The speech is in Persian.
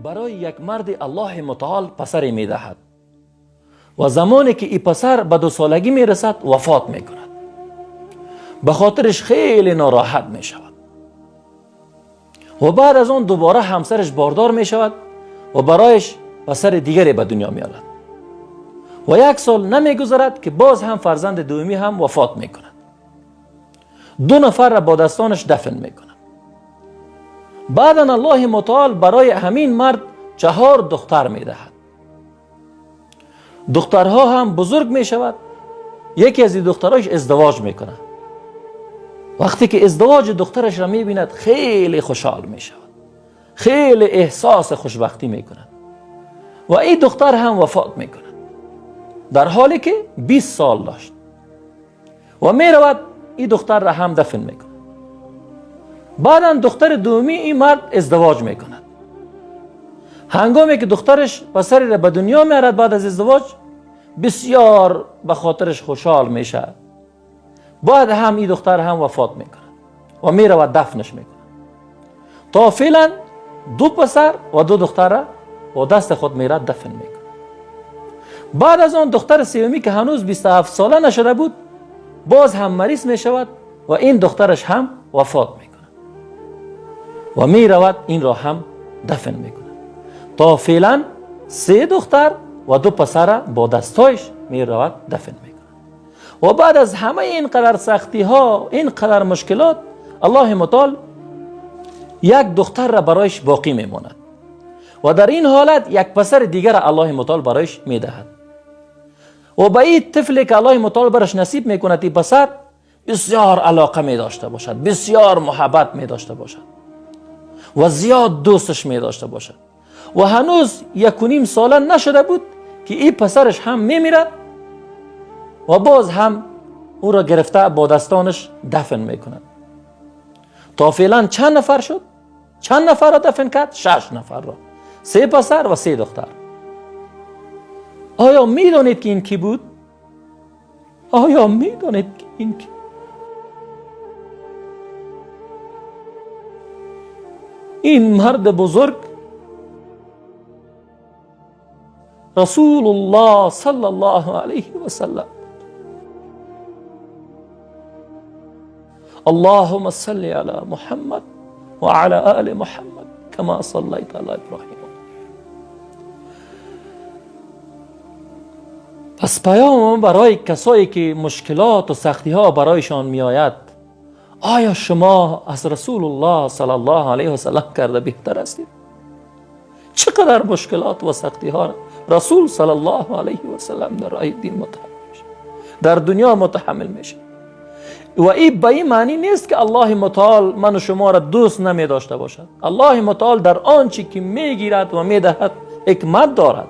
برای یک مرد الله متعال پسری می دهد و زمانی که این پسر به 2 سالگی می رسد وفات می کند. به خاطرش خیلی ناراحت می شود و بعد از اون دوباره همسرش باردار می شود و برایش پسر دیگری به دنیا می آورد و 1 سال نمی گذرد که باز هم فرزند دومی هم وفات می کند. 2 نفر را با دستانش دفن می کند. بعدا الله متعال برای همین مرد 4 دختر می دهد. دخترها هم بزرگ می شود. یکی از این دخترهاش ازدواج می کند. وقتی که ازدواج دخترش را می بیند خیلی خوشحال می شود. خیلی احساس خوشبختی می کند و این دختر هم وفات می کند در حالی که 20 سال داشت و می رود این دختر را هم دفن می کند. بعدا دختر دومی این مرد ازدواج می کند. هنگامی که دخترش پسری را به دنیا می آورد بعد از ازدواج بسیار به خاطرش خوشحال می شود. بعد هم این دختر هم وفات می کند و می رود دفنش می کند تا فعلا 2 پسر و 2 دختر را با دست خود می رود دفن می کند. بعد از آن دختر سومی که هنوز 27 ساله نشده بود باز هم مریض می شود و این دخترش هم وفات می کند و می رود این را هم دفن می کند تا فعلا 3 دختر و 2 پسر با دستایش می رود دفن می کند. و بعد از همه این قدر سختی ها این قدر مشکلات الله متعال 1 دختر را برایش باقی می ماند و در این حالت 1 پسر دیگر الله متعال برایش می دهد و به این طفلی که الله متعال برش نصیب می کند این پسر بسیار علاقه می داشته باشد، بسیار محبت می داشته باشد و زیاد دوستش می داشته باشد و هنوز 1.5 ساله نشده بود که این پسرش هم می میرد و باز هم او را گرفته با دستانش دفن می کند تا فعلا چند نفر شد؟ چند نفر را دفن کرد؟ 6 نفر را، 3 پسر و 3 دختر. آیا می دانید که این کی بود؟ آیا می دانید که این کی؟ این مرد بزرگ رسول الله صلی الله علیه و سلم. اللهم صل علی محمد و علی آل محمد کما صلیت علی ابراهیم. پس پیام برای کسایی که مشکلات و سختی ها برایشان می آید، آیا شما از رسول الله صلی الله علیه و سلم کرده بهتر هستید؟ چقدر مشکلات و سختی ها رسول صلی الله علیه و سلم در راه دین متحمل میشه، در دنیا متحمل میشه. و این به این معنی نیست که الله متعال من و شما را دوست نمی داشته باشد. الله متعال در آنچه که میگیرد و میدهد حکمت دارد.